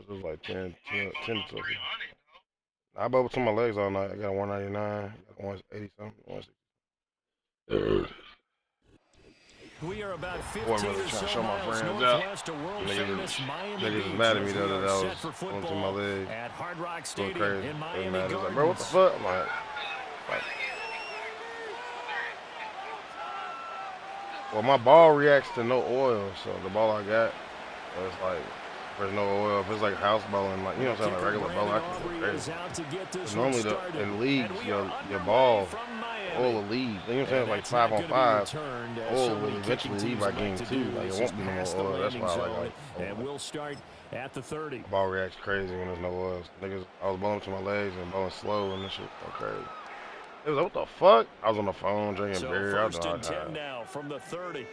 It was like 10 to 12. I bubbled to my legs all night. I got a 199, got a 180 something, 160. We are about Boy, 15 I'm really or trying to so show my miles friends out. northwest of world-famous Miami Niggas was Beach mad at me as the we other day. are I set was for going through my football legs, at Hard Rock going Stadium crazy. in They Miami mad. They was like, Gardens. bro, what the fuck? I'm like, well, my ball reacts to no oil, so the ball I got, it's like, there's no oil. If it's like house bowling, like, you know what I'm saying, like regular bowling, I can go crazy. Because normally in leagues, your ball, the oil will leave. You know what I'm saying? Like 5-on-5, oil will eventually leave by game 2. Like, it won't be no more oil. That's why I like and we'll start at the 30. the ball reacts crazy when there's no oil. Niggas, I was bowling to my legs and bowling slow and this shit go crazy. It was like, what the fuck? I was on the phone drinking beer. First and 10 now from the 30.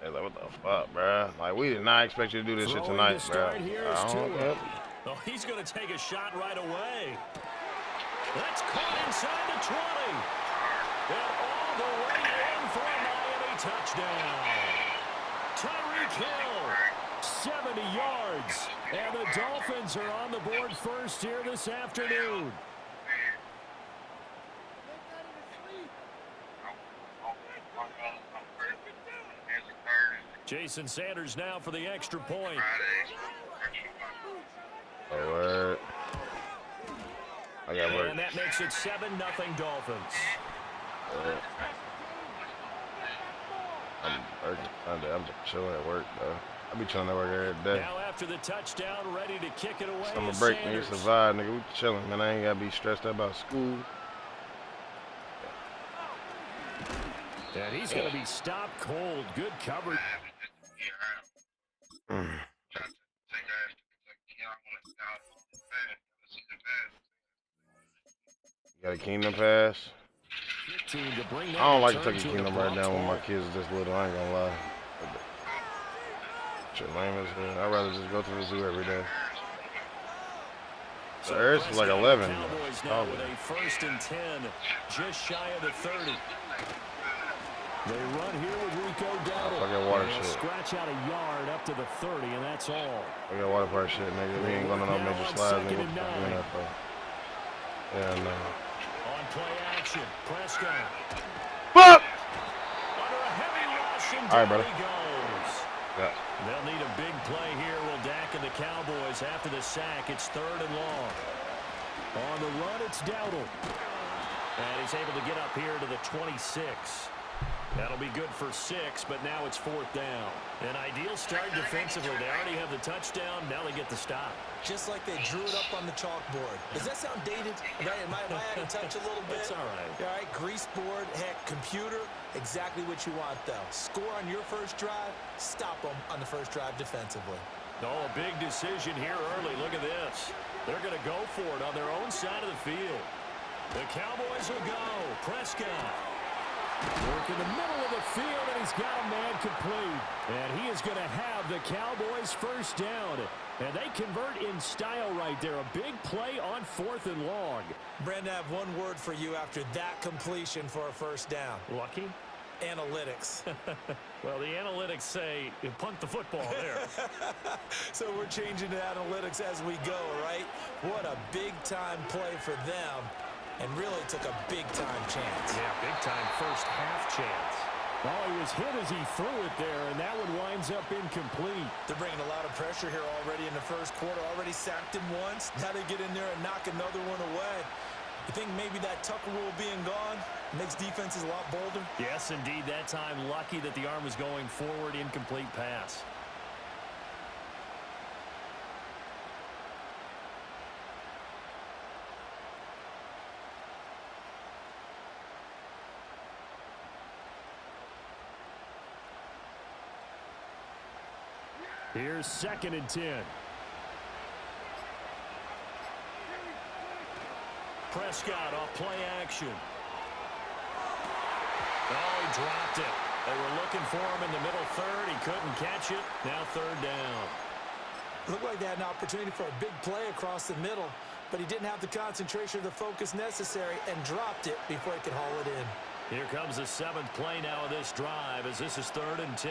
They like, what the fuck, bruh? Like, we did not expect you to do this shit tonight, bruh. I don't know. Oh, he's going to take a shot right away. That's caught inside the 20. And all the way in for a Miami touchdown. Tyreek Hill, 70 yards. And the Dolphins are on the board first here this afternoon. Jason Sanders now for the extra point. Alright. I got work. And that makes it 7-0 Dolphins. I'm working Sunday. I'm just chilling at work, though. I be chilling at work every day. Now after the touchdown, ready to kick it away. Summer break, nigga, survive, nigga. We chilling, man. I ain't gotta be stressed out about school. And he's gonna be stopped cold. Good coverage. You got a Kingdom Pass? I don't like to take a Kingdom right now when my kids are this little. I ain't gonna lie. Shit lame as hell. I'd rather just go to the zoo every day. The Earth is like 11. Cowboys now with a first and 10, just shy of the 30. They run here with Rico Dowdle. I got water shit. Scratch out a yard up to the 30, and that's all. I got water park shit, nigga. We ain't going to no major slides, nigga. What the fuck doing that for? Yeah, no. On play action, Prescott. Fuck! Under a heavy rush, and all right, brother. He goes. Yeah. They'll need a big play here. Will Dak and the Cowboys after the sack. It's 3rd and long. On the run, it's Dowdle. And he's able to get up here to the 26. That'll be good for 6, but now it's 4th down. An ideal start defensively. They already have the touchdown. Now they get the stop. Just like they drew it up on the chalkboard. Does that sound dated? Right? Am I out of touch a little bit? That's all right. All right, grease board, heck, computer, exactly what you want, though. Score on your first drive, stop them on the first drive defensively. Oh, a big decision here early. Look at this. They're going to go for it on their own side of the field. The Cowboys will go. Prescott. Work in the middle of the field, and he's got a man complete. And he is going to have the Cowboys first down. And they convert in style right there. A big play on 4th and long. Brandon, I have one word for you after that completion for a first down. Lucky? Analytics. Well, the analytics say you punt the football there. So we're changing to analytics as we go, right? What a big-time play for them. And really took a big-time chance. Yeah, big-time first half chance. Oh, he was hit as he threw it there, and that one winds up incomplete. They're bringing a lot of pressure here already in the first quarter. Already sacked him once. Now they get in there and knock another one away. You think maybe that Tucker rule being gone makes defenses a lot bolder? Yes, indeed. That time, lucky that the arm was going forward. Incomplete pass. Here's 2nd and 10. Prescott off play action. Oh, he dropped it. They were looking for him in the middle third. He couldn't catch it. Now 3rd down. Looked like they had an opportunity for a big play across the middle, but he didn't have the concentration or the focus necessary and dropped it before he could haul it in. Here comes the 7th play now of this drive as this is 3rd and 10.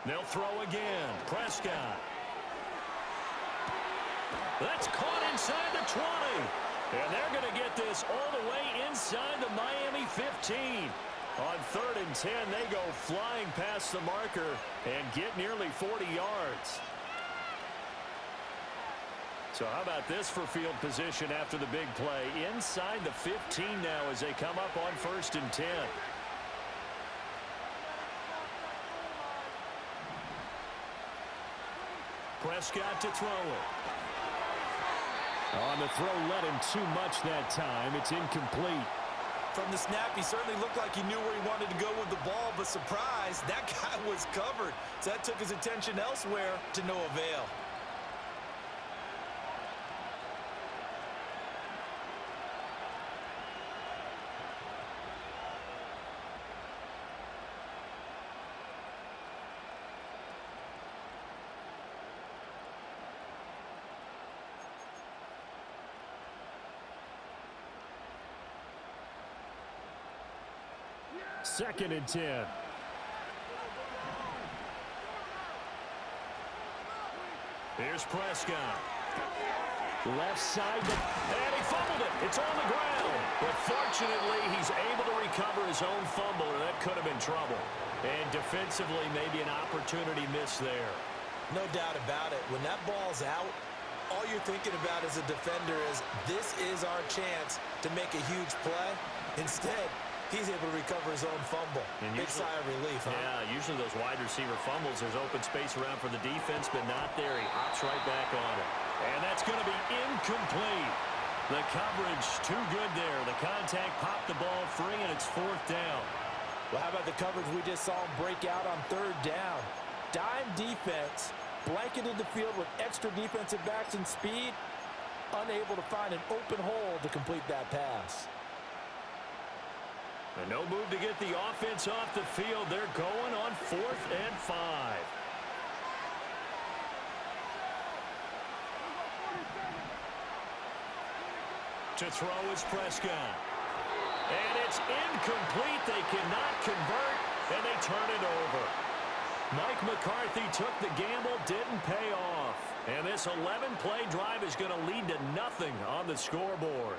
They'll throw again. Prescott. That's caught inside the 20. And they're going to get this all the way inside the Miami 15. On 3rd and 10, they go flying past the marker and get nearly 40 yards. So how about this for field position after the big play? Inside the 15 now as they come up on 1st and 10. Prescott to throw it. On the throw, let him too much that time. It's incomplete. From the snap, he certainly looked like he knew where he wanted to go with the ball, but surprise, that guy was covered. So that took his attention elsewhere to no avail. Second and 10. Here's Prescott. Left side, and he fumbled it. It's on the ground. But fortunately, he's able to recover his own fumble, or that could have been trouble. And defensively, maybe an opportunity missed there. No doubt about it. When that ball's out, all you're thinking about as a defender is, this is our chance to make a huge play. Instead, he's able to recover his own fumble. And big sigh of relief, huh? Yeah, usually those wide receiver fumbles, there's open space around for the defense, but not there. He hops right back on it. And that's going to be incomplete. The coverage too good there. The contact popped the ball free, and it's 4th down. Well, how about the coverage we just saw him break out on 3rd down? Dime defense, blanketed the field with extra defensive backs and speed, unable to find an open hole to complete that pass. And no move to get the offense off the field. They're going on 4th and 5. To throw is Prescott. And it's incomplete. They cannot convert, and they turn it over. Mike McCarthy took the gamble, didn't pay off. And this 11-play drive is going to lead to nothing on the scoreboard.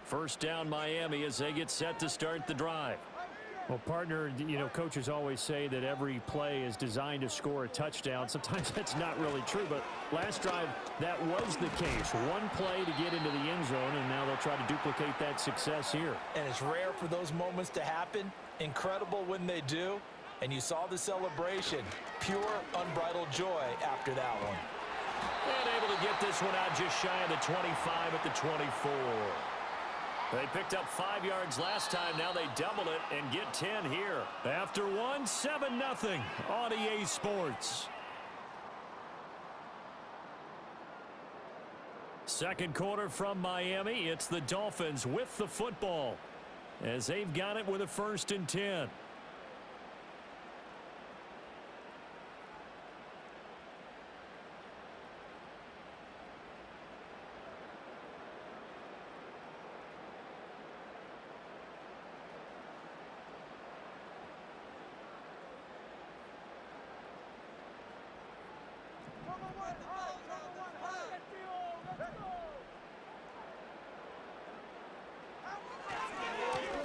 First down, Miami, as they get set to start the drive. Well, partner, you know, coaches always say that every play is designed to score a touchdown. Sometimes that's not really true, but last drive, that was the case. One play to get into the end zone, and now they'll try to duplicate that success here. And it's rare for those moments to happen. Incredible when they do. And you saw the celebration. Pure, unbridled joy after that one. And able to get this one out just shy of the 25 at the 24. They picked up 5 yards last time. Now they double it and get 10 here. After one, 7-0 on EA Sports. Second quarter from Miami. It's the Dolphins with the football as they've got it with a 1st and 10.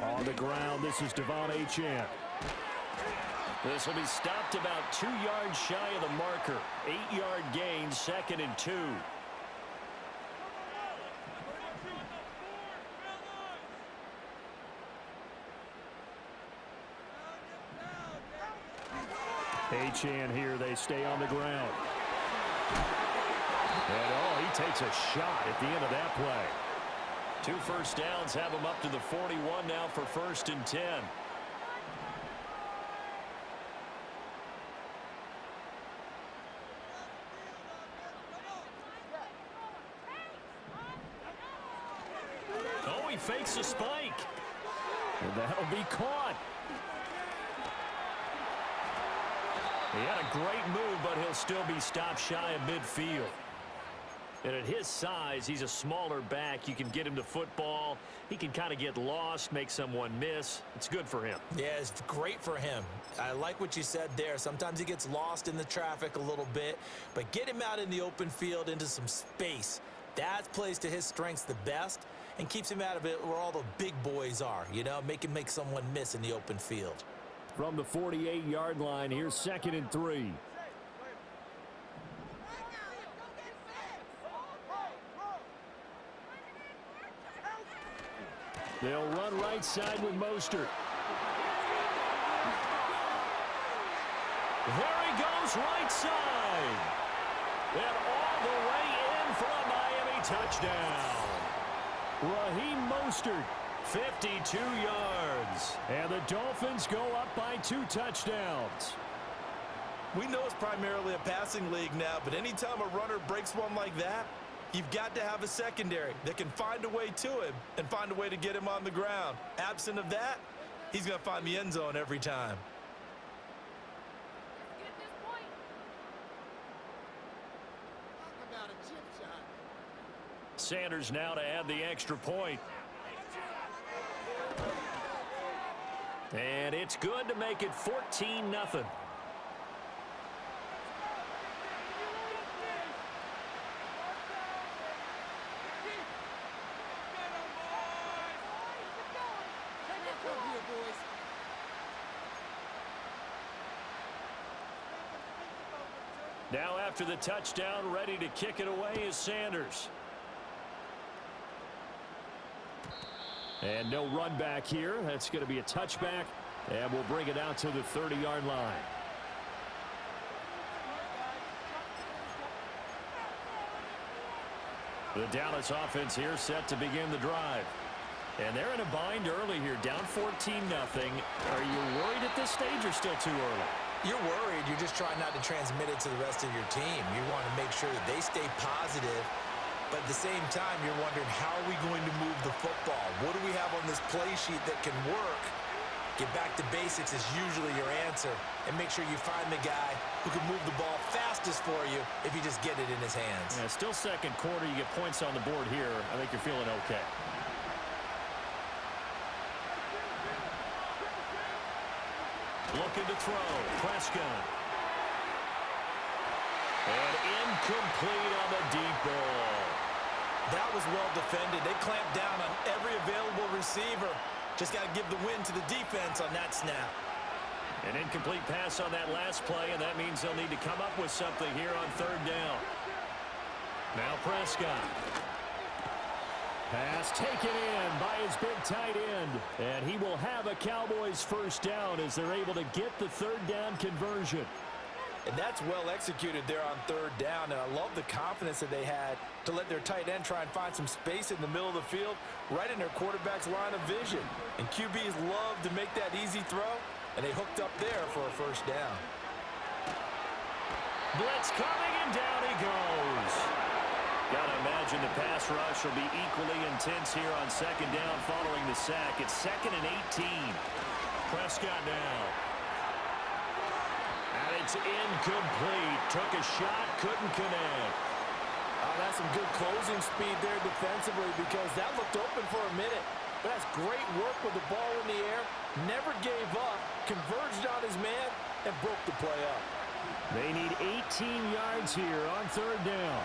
On the ground, this is Devon Achane. This will be stopped about 2 yards shy of the marker. 8-yard gain, 2nd and 2. Achane here, they stay on the ground. And oh, he takes a shot at the end of that play. 2 first downs have him up to the 41 now for 1st and 10. Oh, he fakes a spike. And that'll be caught. He had a great move, but he'll still be stopped shy of midfield. And at his size, he's a smaller back. You can get him to football. He can kind of get lost, make someone miss. It's good for him. Yeah, it's great for him. I like what you said there. Sometimes he gets lost in the traffic a little bit, but get him out in the open field into some space. That plays to his strengths the best and keeps him out of it where all the big boys are, you know, make him make someone miss in the open field. From the 48-yard line, here's 2nd and 3. They'll run right side with Mostert. There he goes right side. And all the way in for a Miami touchdown. Raheem Mostert. 52 yards. And the Dolphins go up by 2 touchdowns. We know it's primarily a passing league now, but anytime a runner breaks one like that, you've got to have a secondary that can find a way to him and find a way to get him on the ground. Absent of that, he's going to find the end zone every time. Sanders now to add the extra point. And it's good to make it 14-0. Now after the touchdown, ready to kick it away is Sanders. And no run back here. That's going to be a touchback. And we'll bring it out to the 30-yard line. The Dallas offense here set to begin the drive. And they're in a bind early here, down 14-0. Are you worried at this stage or still too early? You're worried. You're just trying not to transmit it to the rest of your team. You want to make sure that they stay positive. But at the same time, you're wondering, how are we going to move the football? What do we have on this play sheet that can work? Get back to basics is usually your answer. And make sure you find the guy who can move the ball fastest for you if you just get it in his hands. Yeah, still second quarter. You get points on the board here. I think you're feeling okay. Looking to throw. Prescott. And incomplete on the deep ball. That was well defended. They clamped down on every available receiver. Just got to give the win to the defense on that snap. An incomplete pass on that last play, and that means they'll need to come up with something here on 3rd down. Now Prescott. Pass taken in by his big tight end. And he will have a Cowboys first down as they're able to get the 3rd down conversion. And that's well executed there on 3rd down. And I love the confidence that they had to let their tight end try and find some space in the middle of the field, right in their quarterback's line of vision. And QBs love to make that easy throw, and they hooked up there for a first down. Blitz coming, and down he goes. Gotta imagine the pass rush will be equally intense here on 2nd down following the sack. It's 2nd and 18. Prescott now. And it's incomplete. Took a shot, couldn't connect. Oh, that's some good closing speed there defensively, because that looked open for a minute. But that's great work with the ball in the air. Never gave up, converged on his man, and broke the play up. They need 18 yards here on 3rd down.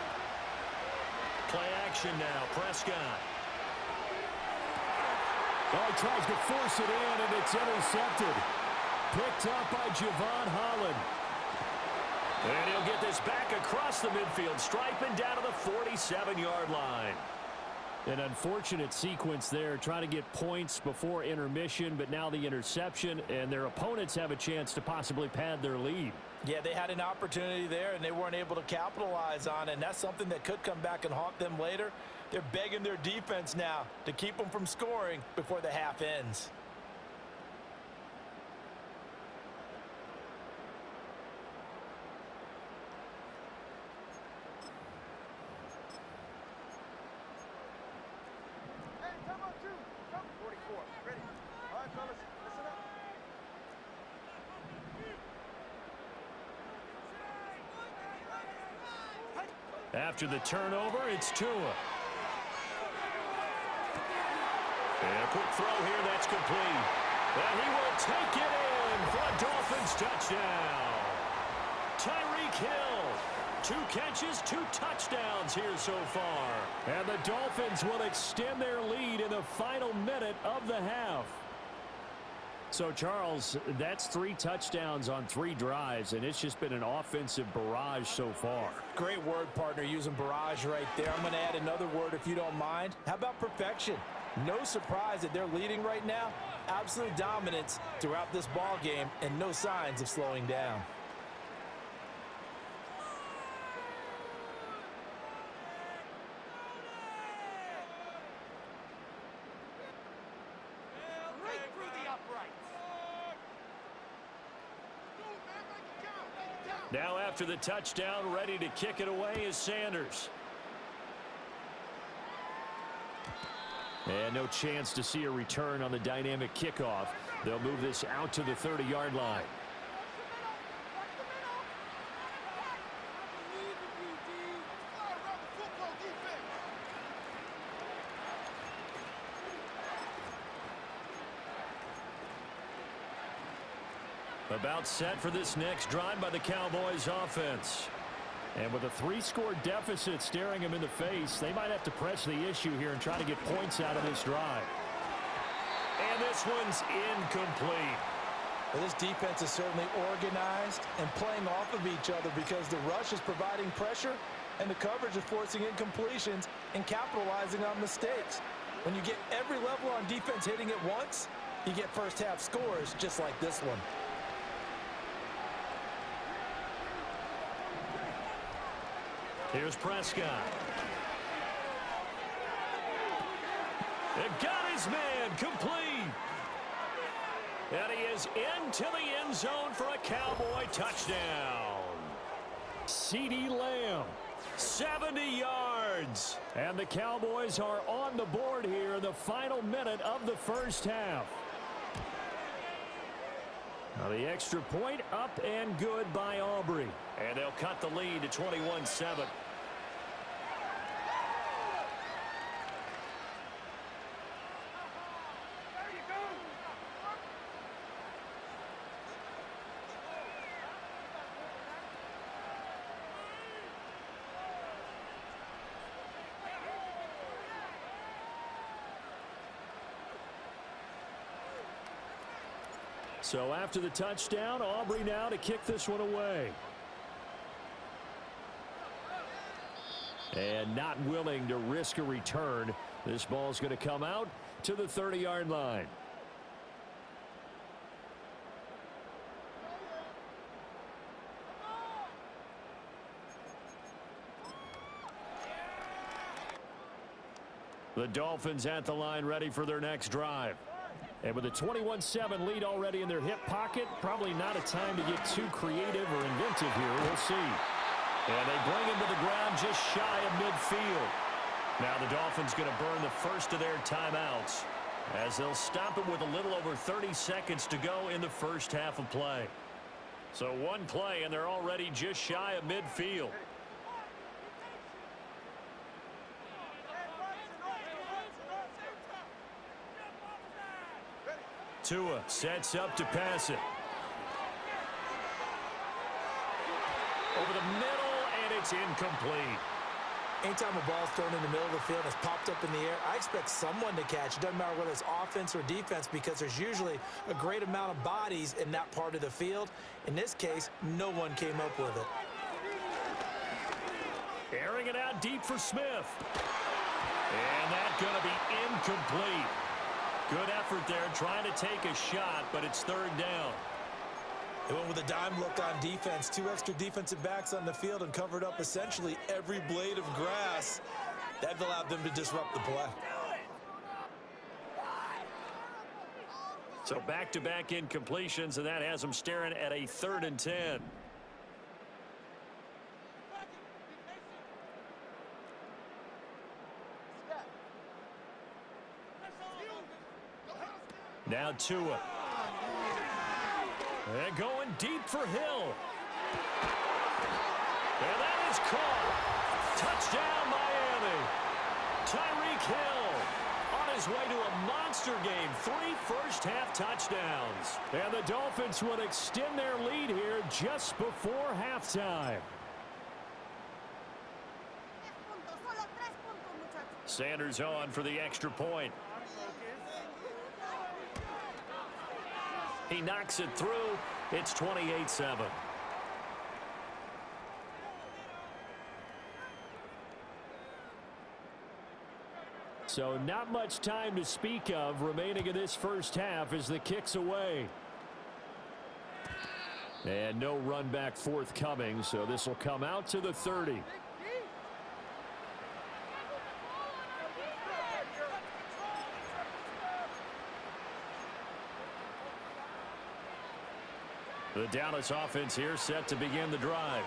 Play action now. Prescott. Oh, he tries to force it in, and it's intercepted. Picked up by Javon Holland. And he'll get this back across the midfield, striping down to the 47-yard line. An unfortunate sequence there, trying to get points before intermission, but now the interception, and their opponents have a chance to possibly pad their lead. Yeah, they had an opportunity there, and they weren't able to capitalize on it, and that's something that could come back and haunt them later. They're begging their defense now to keep them from scoring before the half ends. After the turnover, it's Tua. And a quick throw here, that's complete. And he will take it in for a Dolphins touchdown. Tyreek Hill, 2 catches, 2 touchdowns here so far. And the Dolphins will extend their lead in the final minute of the half. So, Charles, that's 3 touchdowns on 3 drives, and it's just been an offensive barrage so far. Great word, partner, using barrage right there. I'm going to add another word if you don't mind. How about perfection? No surprise that they're leading right now. Absolute dominance throughout this ball game and no signs of slowing down. Now after the touchdown, ready to kick it away is Sanders. And no chance to see a return on the dynamic kickoff. They'll move this out to the 30-yard line. About set for this next drive by the Cowboys offense. And with a 3-score deficit staring them in the face, they might have to press the issue here and try to get points out of this drive. And this one's incomplete. Well, this defense is certainly organized and playing off of each other because the rush is providing pressure and the coverage is forcing incompletions and capitalizing on mistakes. When you get every level on defense hitting it once, you get first half scores just like this one. Here's Prescott. It got his man complete. And he is into the end zone for a Cowboy touchdown. CeeDee Lamb, 70 yards. And the Cowboys are on the board here in the final minute of the first half. Now the extra point up and good by Aubrey. And they'll cut the lead to 21-7. So after the touchdown, Aubrey now to kick this one away. And not willing to risk a return. This ball's going to come out to the 30-yard line. The Dolphins at the line ready for their next drive. And with a 21-7 lead already in their hip pocket, probably not a time to get too creative or inventive here. We'll see. And they bring him to the ground just shy of midfield. Now the Dolphins going to burn the first of their timeouts as they'll stop him with a little over 30 seconds to go in the first half of play. So one play and they're already just shy of midfield. Tua sets up to pass it. Over the middle, and it's incomplete. Anytime a ball's thrown in the middle of the field and it's popped up in the air, I expect someone to catch. It doesn't matter whether it's offense or defense because there's usually a great amount of bodies in that part of the field. In this case, no one came up with it. Airing it out deep for Smith. And that's going to be incomplete. Good effort there trying to take a shot, but it's third down. They went with a dime look on defense. 2 extra defensive backs on the field and covered up essentially every blade of grass. That allowed them to disrupt the play. So back-to-back incompletions, and that has them staring at a 3rd and 10. Now Tua. And going deep for Hill. And that is caught. Touchdown, Miami. Tyreek Hill on his way to a monster game. 3 first-half touchdowns. And the Dolphins will extend their lead here just before halftime. Sanders on for the extra point. He knocks it through. It's 28-7. So not much time to speak of remaining in this first half as the kick's away. And no run back forthcoming, so this will come out to the 30. The Dallas offense here set to begin the drive.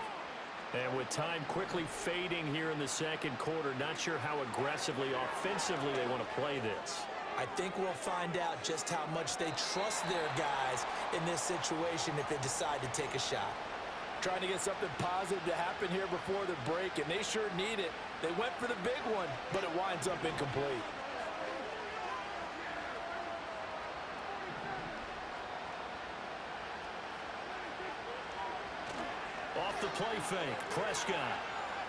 And with time quickly fading here in the second quarter, not sure how aggressively, offensively they want to play this. I think we'll find out just how much they trust their guys in this situation if they decide to take a shot. Trying to get something positive to happen here before the break, and they sure need it. They went for the big one, but it winds up incomplete. Off the play fake, Prescott.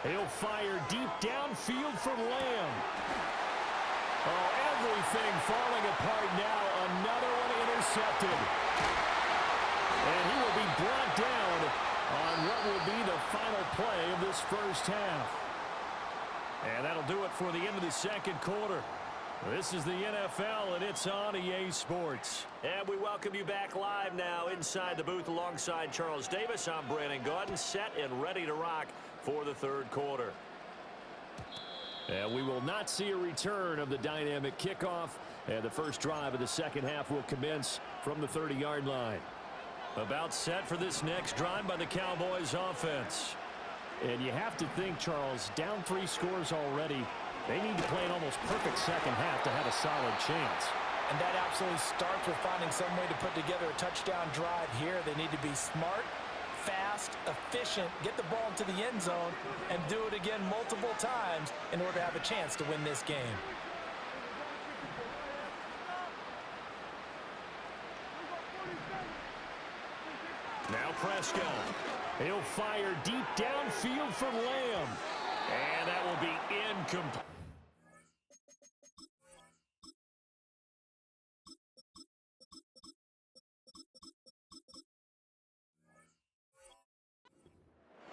He'll fire deep downfield for Lamb. Oh, everything falling apart now. Another one intercepted. And he will be brought down on what will be the final play of this first half. And that'll do it for the end of the second quarter. This is the NFL, and it's on EA Sports. And we welcome you back live now inside the booth alongside Charles Davis. I'm Brandon Gaudin, set and ready to rock for the third quarter. And we will not see a return of the dynamic kickoff. And the first drive of the second half will commence from the 30-yard line. About set for this next drive by the Cowboys offense. And you have to think, Charles, down 3 scores already. They need to play an almost perfect second half to have a solid chance. And that absolutely starts with finding some way to put together a touchdown drive here. They need to be smart, fast, efficient, get the ball into the end zone, and do it again multiple times in order to have a chance to win this game. Now Prescott. He'll fire deep downfield for Lamb. And that will be incomplete.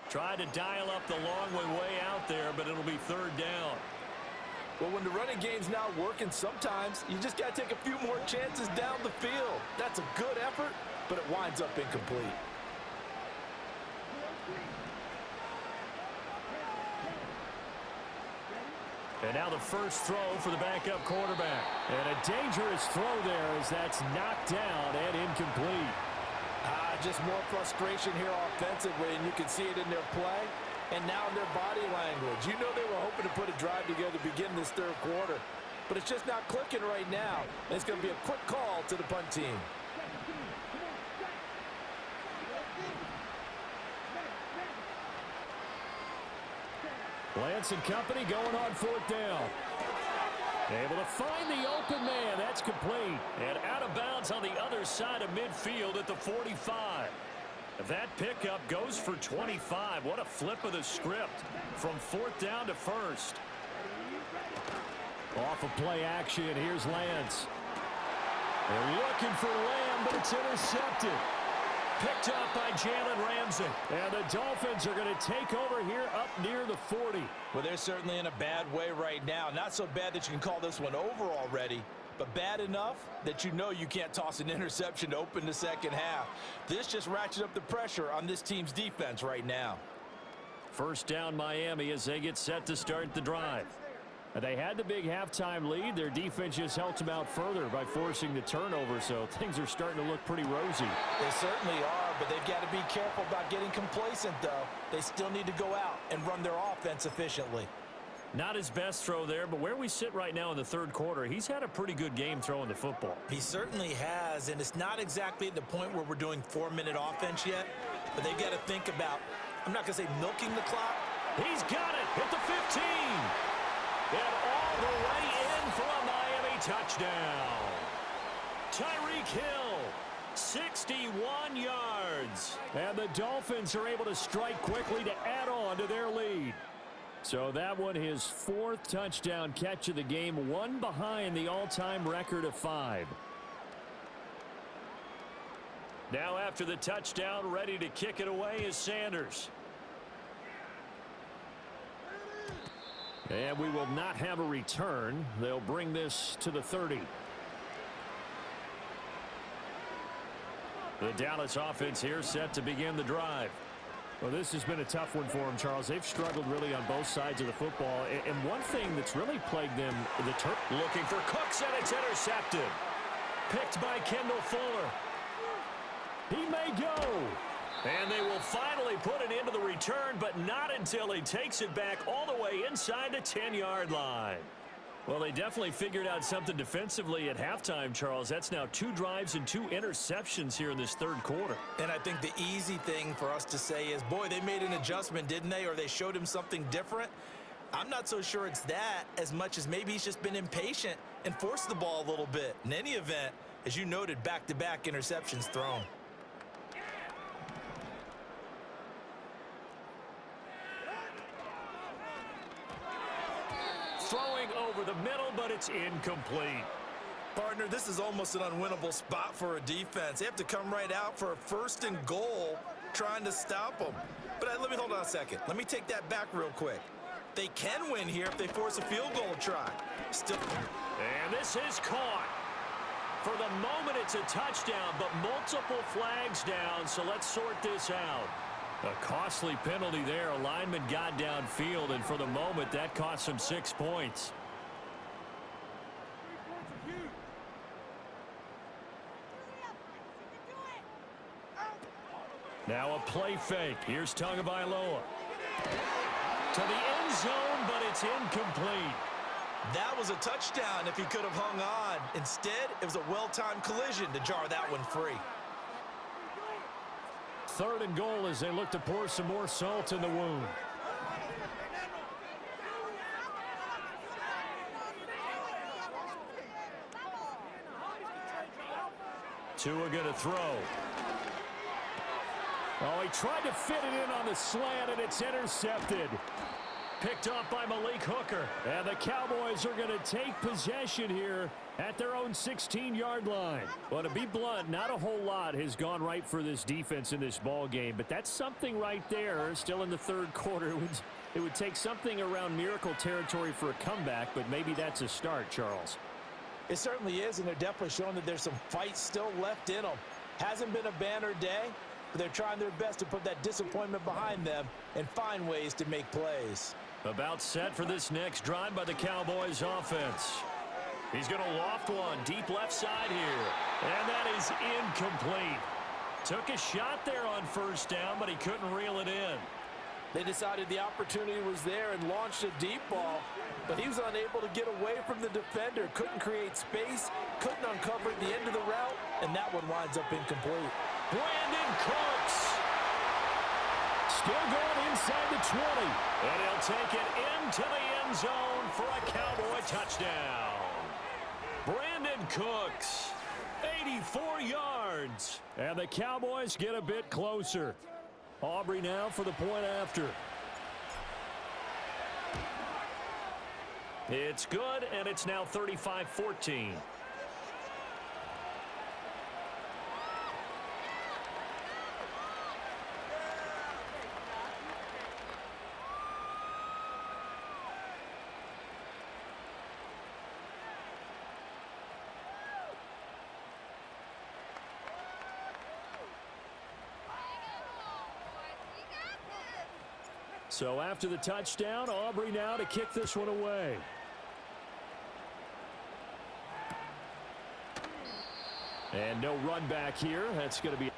Tried to dial up the long way out there, but it'll be third down. Well, when the running game's not working, sometimes you just got to take a few more chances down the field. That's a good effort, but it winds up incomplete. And now the first throw for the backup quarterback. And a dangerous throw there as that's knocked down and incomplete. Just more frustration here offensively, and you can see it in their play and now in their body language. You know they were hoping to put a drive together to begin this third quarter, but it's just not clicking right now. And it's going to be a quick call to the punt team. Lance and company going on 4th down. Able to find the open man. That's complete. And out of bounds on the other side of midfield at the 45. That pickup goes for 25. What a flip of the script from 4th down to 1st. Off of play action, here's Lance. They're looking for Lamb, but it's intercepted. Picked up by Jalen Ramsey. And the Dolphins are going to take over here up near the 40. Well, they're certainly in a bad way right now. Not so bad that you can call this one over already, but bad enough that you know you can't toss an interception to open the second half. This just ratchets up the pressure on this team's defense right now. First down Miami as they get set to start the drive. They had the big halftime lead. Their defense just helped them out further by forcing the turnover, so things are starting to look pretty rosy. They certainly are, but they've got to be careful about getting complacent, though. They still need to go out and run their offense efficiently. Not his best throw there, but where we sit right now in the third quarter, he's had a pretty good game throwing the football. He certainly has, and it's not exactly at the point where we're doing 4-minute offense yet, but they've got to think about I'm not going to say milking the clock. He's got it at the 15. And all the way in for a Miami touchdown. Tyreek Hill, 61 yards. And the Dolphins are able to strike quickly to add on to their lead. So that one, his 4th touchdown catch of the game, one behind the all-time record of 5. Now after the touchdown, ready to kick it away is Sanders. And we will not have a return. They'll bring this to the 30. The Dallas offense here set to begin the drive. Well, this has been a tough one for them, Charles. They've struggled really on both sides of the football. And one thing that's really plagued them, looking for Cooks, and it's intercepted. Picked by Kendall Fuller. He may go. And they will finally put it into the return, but not until he takes it back all the way inside the 10-yard line. Well, they definitely figured out something defensively at halftime, Charles. That's now 2 drives and 2 interceptions here in this 3rd quarter. And I think the easy thing for us to say is, boy, they made an adjustment, didn't they? Or they showed him something different. I'm not so sure it's that as much as maybe he's just been impatient and forced the ball a little bit. In any event, as you noted, back-to-back interceptions thrown. Throwing over the middle, but it's incomplete. Partner, this is almost an unwinnable spot for a defense. They have to come right out for a 1st and goal trying to stop them. But let me hold on a second. Let me take that back real quick. They can win here if they force a field goal try. Still. And this is caught. For the moment, it's a touchdown, but multiple flags down, so let's sort this out. A costly penalty there. A lineman got downfield, and for the moment, that cost him 6 points. Now a play fake. Here's Tagovailoa. To the end zone, but it's incomplete. That was a touchdown if he could have hung on. Instead, it was a well-timed collision to jar that one free. 3rd and goal as they look to pour some more salt in the wound. Tua going to throw. Oh, he tried to fit it in on the slant, and it's intercepted. Picked off by Malik Hooker. And the Cowboys are going to take possession here at their own 16-yard line. Well, to be blunt, not a whole lot has gone right for this defense in this ball game, but that's something right there. Still in the 3rd quarter. It would take something around miracle territory for a comeback, but maybe that's a start, Charles. It certainly is, and they're definitely showing that there's some fight still left in them. Hasn't been a banner day, but they're trying their best to put that disappointment behind them and find ways to make plays. About set for this next drive by the Cowboys offense. He's going to loft one deep left side here. And that is incomplete. Took a shot there on 1st down, but he couldn't reel it in. They decided the opportunity was there and launched a deep ball, but he was unable to get away from the defender. Couldn't create space, couldn't uncover the end of the route, and that one winds up incomplete. Brandon Cooks. Still going inside the 20. And he'll take it into the end zone for a Cowboy touchdown. Brandon Cooks, 84 yards. And the Cowboys get a bit closer. Aubrey now for the point after. It's good, and it's now 35-14. So after the touchdown, Aubrey now to kick this one away. And no run back here. That's going to be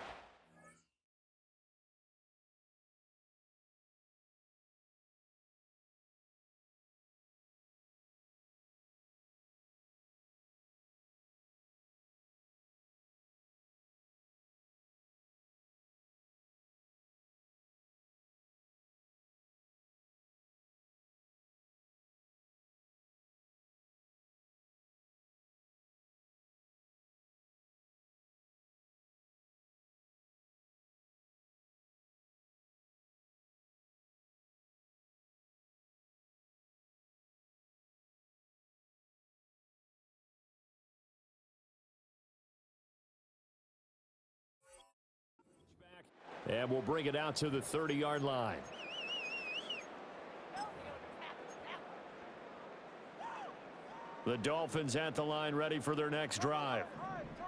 And we'll bring it out to the 30-yard line. The Dolphins at the line, ready for their next drive.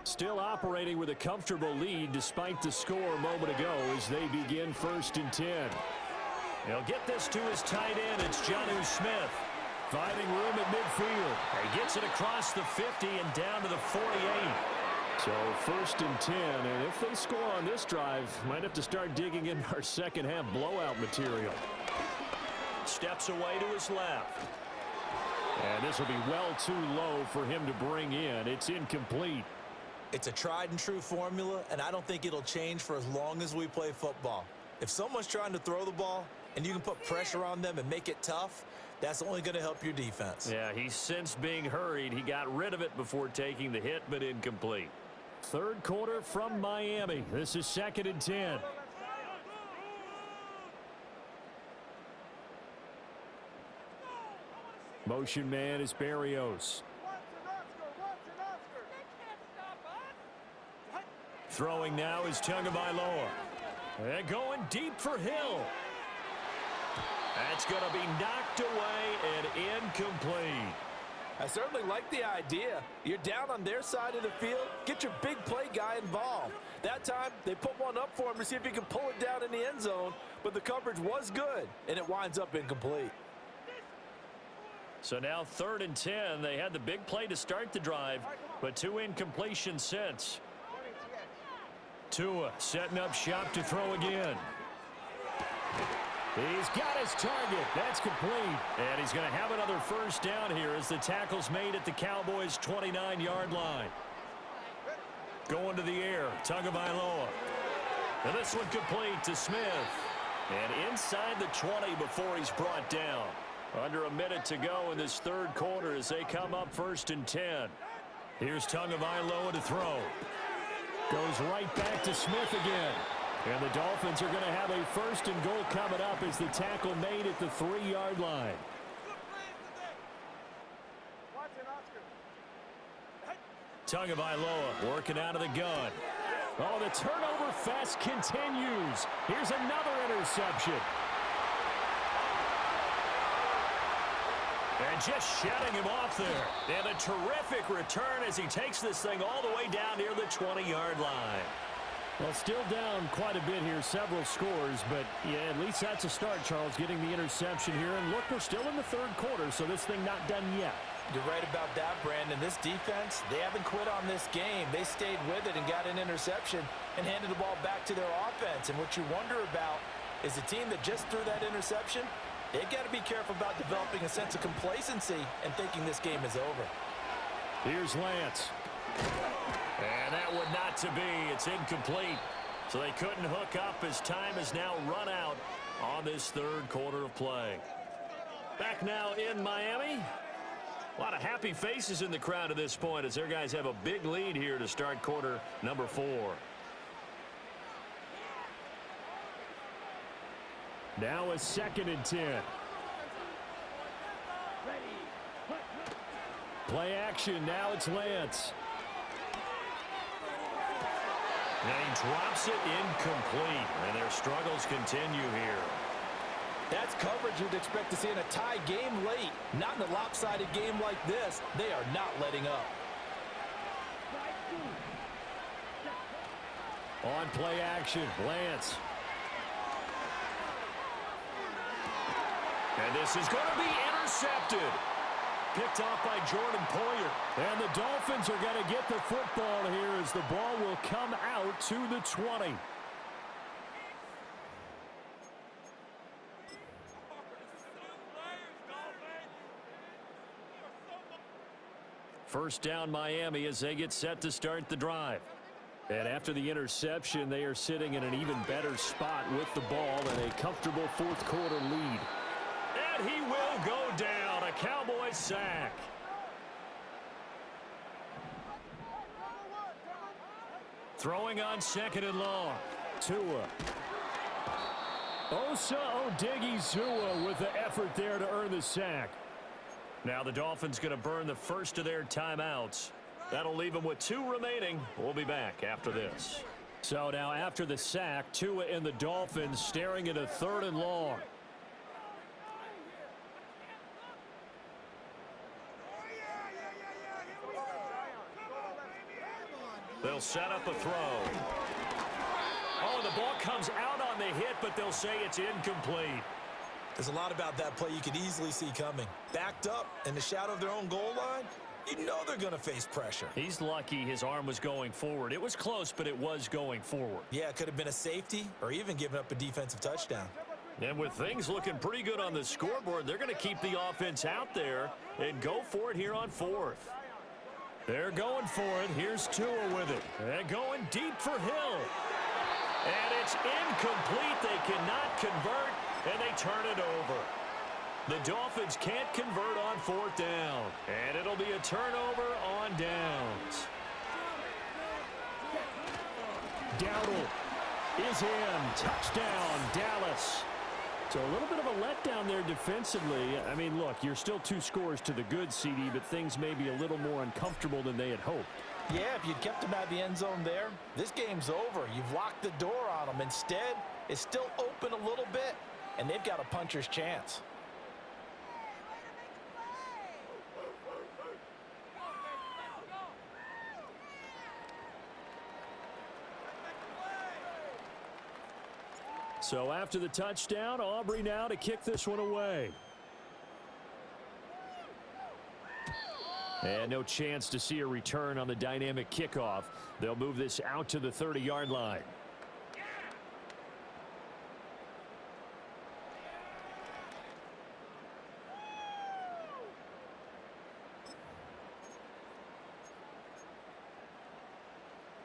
Still operating with a comfortable lead despite the score a moment ago as they begin 1st and 10. He'll get this to his tight end. It's Jonnu Smith. Finding room at midfield. He gets it across the 50 and down to the 48. So 1st and 10, and if they score on this drive, might have to start digging in our second half blowout material. Steps away to his left. And this will be well too low for him to bring in. It's incomplete. It's a tried and true formula, and I don't think it'll change for as long as we play football. If someone's trying to throw the ball and you can put pressure on them and make it tough, that's only going to help your defense. Yeah, he sensed being hurried. He got rid of it before taking the hit, but incomplete. 3rd quarter from Miami. This is 2nd and 10. Motion man is Berrios. Throwing now is Tagovailoa. And going deep for Hill. That's going to be knocked away and incomplete. I certainly like the idea. You're down on their side of the field. Get your big play guy involved. That time, they put one up for him to see if he can pull it down in the end zone. But the coverage was good, and it winds up incomplete. So now 3rd and 10. They had the big play to start the drive, but 2 incompletions since. Tua setting up shop to throw again. He's got his target. That's complete. And he's going to have another 1st down here as the tackle's made at the Cowboys' 29-yard line. Going to the air, Tagovailoa. And this one complete to Smith. And inside the 20 before he's brought down. Under a minute to go in this 3rd quarter as they come up 1st and 10. Here's Tagovailoa to throw. Goes right back to Smith again. And the Dolphins are going to have a 1st and goal coming up as the tackle made at the 3-yard line. Tagovailoa working out of the gun. Oh, the turnover fest continues. Here's another interception. And just shutting him off there. And a terrific return as he takes this thing all the way down near the 20-yard line. Well, still down quite a bit here, several scores, but yeah, at least that's a start, Charles, getting the interception here. And look, we're still in the 3rd quarter, so this thing not done yet. You're right about that, Brandon. This defense, they haven't quit on this game. They stayed with it and got an interception and handed the ball back to their offense. And what you wonder about is the team that just threw that interception, they've got to be careful about developing a sense of complacency and thinking this game is over. Here's Lance. And that would not to be. It's incomplete. So they couldn't hook up as time has now run out on this 3rd quarter of play. Back now in Miami. A lot of happy faces in the crowd at this point as their guys have a big lead here to start quarter number 4. Now a 2nd and 10. Play action. Now it's Lance. And he drops it incomplete. And their struggles continue here. That's coverage you'd expect to see in a tie game late. Not in a lopsided game like this. They are not letting up. On play action, Lance. And this is going to be intercepted. Picked off by Jordan Poyer. And the Dolphins are going to get the football here as the ball will come out to the 20. First down Miami as they get set to start the drive. And after the interception, they are sitting in an even better spot with the ball and a comfortable 4th quarter lead. And he will go down. A Cowboys sack. Throwing on 2nd and long. Tua. Osa Odigizua with the effort there to earn the sack. Now the Dolphins going to burn the first of their timeouts. That'll leave them with 2 remaining. We'll be back after this. So now after the sack, Tua and the Dolphins staring at a 3rd and long. They'll set up a throw. Oh, the ball comes out on the hit, but they'll say it's incomplete. There's a lot about that play you could easily see coming. Backed up in the shadow of their own goal line, you know they're going to face pressure. He's lucky his arm was going forward. It was close, but it was going forward. Yeah, it could have been a safety or even given up a defensive touchdown. And with things looking pretty good on the scoreboard, they're going to keep the offense out there and go for it here on 4th. They're going for it. Here's Tua with it. And going deep for Hill. And it's incomplete. They cannot convert, and they turn it over. The Dolphins can't convert on 4th down. And it'll be a turnover on downs. Dowdle is in. Touchdown, Dallas. So a little bit of a letdown there defensively. I mean, look, you're still 2 scores to the good, CD, but things may be a little more uncomfortable than they had hoped. Yeah, if you'd kept them out of the end zone there, this game's over. You've locked the door on them. Instead, it's still open a little bit, and they've got a puncher's chance. So after the touchdown, Aubrey now to kick this one away. And no chance to see a return on the dynamic kickoff. They'll move this out to the 30-yard line.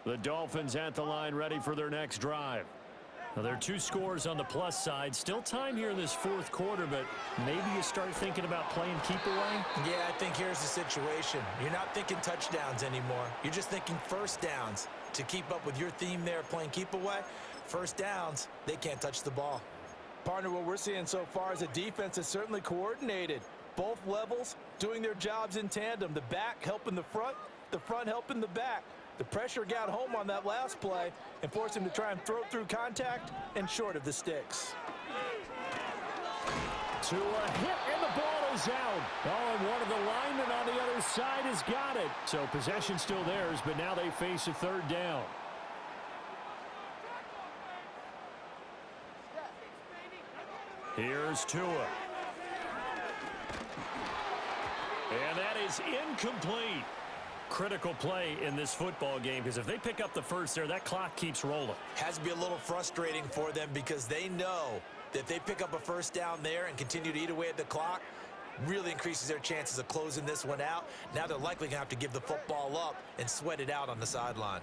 The Dolphins at the line ready for their next drive. Now, there are 2 scores on the plus side. Still time here in this 4th quarter, but maybe you start thinking about playing keep away? Yeah, I think here's the situation. You're not thinking touchdowns anymore. You're just thinking first downs. To keep up with your theme there, playing keep away, first downs, they can't touch the ball. Partner, what we're seeing so far is a defense that's certainly coordinated. Both levels doing their jobs in tandem. The back helping the front helping the back. The pressure got home on that last play and forced him to try and throw through contact and short of the sticks. To a hit, and the ball is out. Oh, and one of the linemen on the other side has got it. So possession still theirs, but now they face a 3rd down. Here's Tua. And that is incomplete. Critical play in this football game, because if they pick up the first there, that clock keeps rolling. Has to be a little frustrating for them because they know that if they pick up a first down there and continue to eat away at the clock, really increases their chances of closing this one out. Now they're likely going to have to give the football up and sweat it out on the sideline.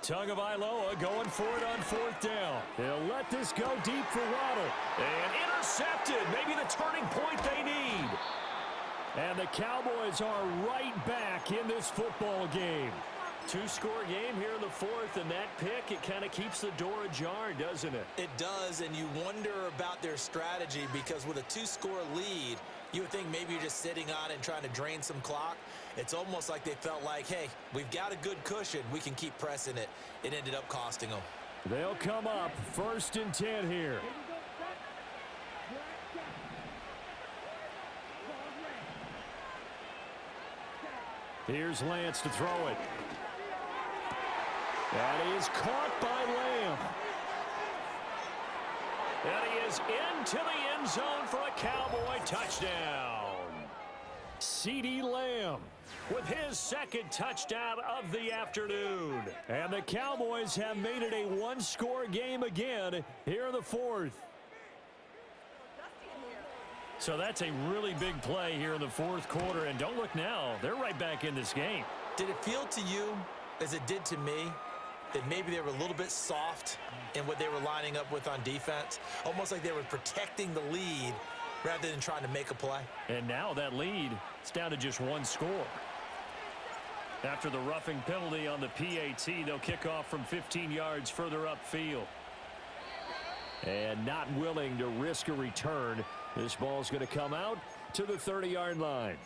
Tagovailoa going for it on 4th down. They'll let this go deep for Waddle. And intercepted. Maybe the turning point they need. And the Cowboys are right back in this football game. 2-score game here in the 4th, and that pick, it kind of keeps the door ajar, doesn't it? It does, and you wonder about their strategy because with a 2-score lead, you would think maybe you're just sitting on it and trying to drain some clock. It's almost like they felt like, hey, we've got a good cushion. We can keep pressing it. It ended up costing them. They'll come up 1st and 10 here. Here's Lance to throw it. That is caught by Lamb. And he is into the end zone for a Cowboy touchdown. CeeDee Lamb with his 2nd touchdown of the afternoon. And the Cowboys have made it a 1-score game again here in the 4th. So that's a really big play here in the 4th quarter. And don't look now, they're right back in this game. Did it feel to you, as it did to me, that maybe they were a little bit soft in what they were lining up with on defense? Almost like they were protecting the lead rather than trying to make a play. And now that lead is down to just 1 score. After the roughing penalty on the PAT, they'll kick off from 15 yards further upfield. And not willing to risk a return, this ball's going to come out to the 30-yard line.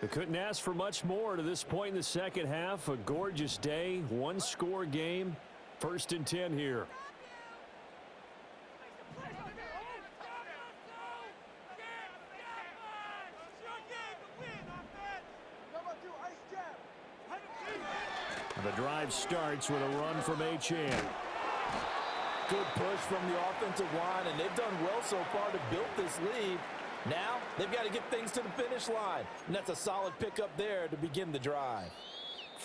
They couldn't ask for much more to this point in the second half. A gorgeous day, one-score game, 1st and 10 here. The drive starts with a run from Achane. Good push from the offensive line, and they've done well so far to build this lead. Now they've got to get things to the finish line, and that's a solid pickup there to begin the drive.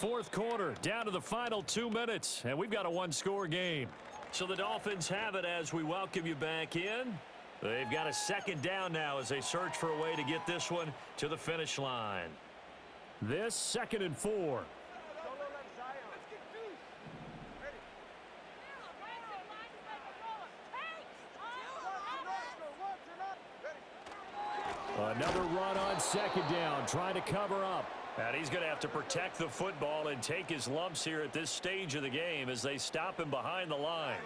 4th quarter, down to the final 2 minutes, and we've got a one-score game. So the Dolphins have it as we welcome you back in. They've got a 2nd down now as they search for a way to get this one to the finish line. This 2nd and 4. Another run on 2nd down, trying to cover up. And he's going to have to protect the football and take his lumps here at this stage of the game as they stop him behind the line.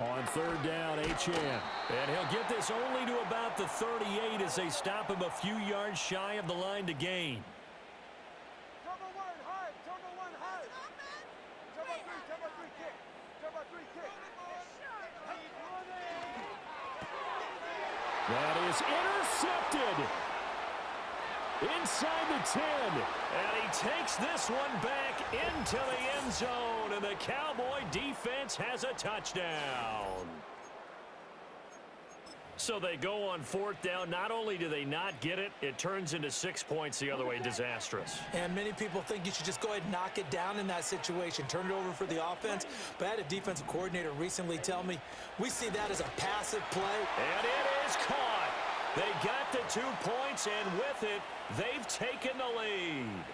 On 3rd down, Achane. And he'll get this only to about the 38 as they stop him a few yards shy of the line to gain. That is intercepted inside the 10. And he takes this one back into the end zone. And the Cowboy defense has a touchdown. So they go on 4th down. Not only do they not get it, it turns into 6 points the other way. Disastrous. And many people think you should just go ahead and knock it down in that situation. Turn it over for the offense. But I had a defensive coordinator recently tell me, we see that as a passive play. And it is caught. They got the 2 points, and with it, they've taken the lead.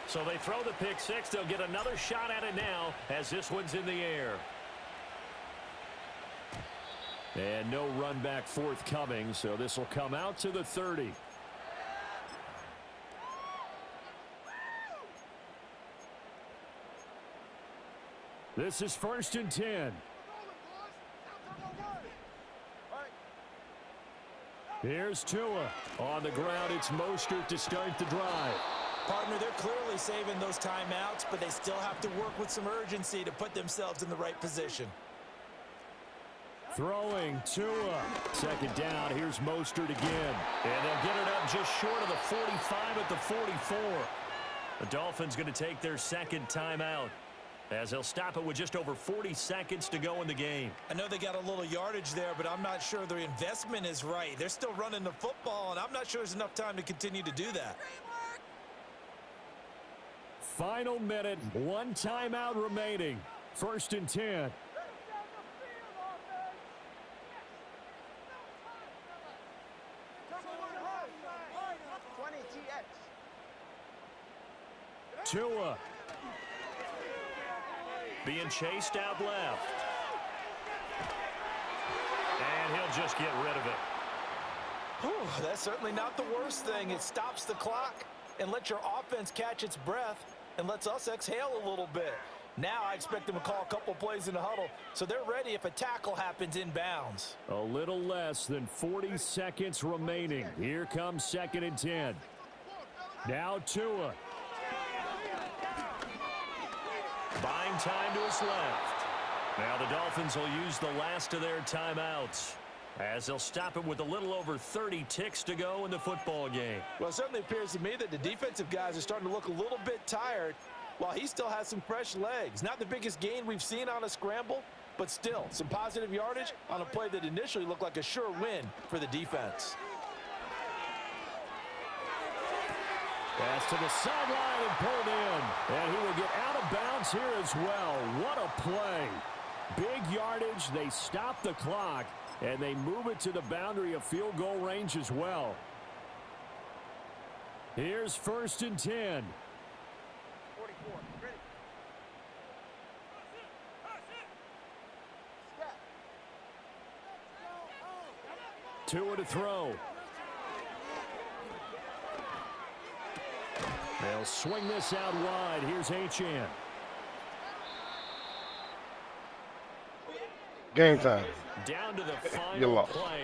So they throw the pick six. They'll get another shot at it now as this one's in the air. And no run back forthcoming, so this will come out to the 30. This is 1st and 10. Here's Tua. On the ground, it's Mostert to start the drive. Partner, they're clearly saving those timeouts, but they still have to work with some urgency to put themselves in the right position. Throwing Tua. 2nd down. Here's Mostert again. And they'll get it up just short of the 45 at the 44. The Dolphins going to take their 2nd timeout as they'll stop it with just over 40 seconds to go in the game. I know they got a little yardage there, but I'm not sure their investment is right. They're still running the football, and I'm not sure there's enough time to continue to do that. Final minute, 1 timeout remaining. 1st and 10. Tua. Being chased out left. And he'll just get rid of it. Whew, that's certainly not the worst thing. It stops the clock and lets your offense catch its breath and lets us exhale a little bit. Now I expect them to call a couple plays in the huddle, so they're ready if a tackle happens inbounds. A little less than 40 seconds remaining. Here comes 2nd and 10. Now Tua. Buying time to his left. Now the Dolphins will use the last of their timeouts as they'll stop it with a little over 30 ticks to go in the football game. Well, it certainly appears to me that the defensive guys are starting to look a little bit tired while he still has some fresh legs. Not the biggest gain we've seen on a scramble, but still some positive yardage on a play that initially looked like a sure win for the defense. Pass to the sideline and pulled in. And he will get out of bounds here as well. What a play. Big yardage. They stop the clock, and they move it to the boundary of field goal range as well. Here's 1st and 10. 44. Ready. Tua to throw. They'll swing this out wide. Here's Achane. Game time. Down to the You final lost. play.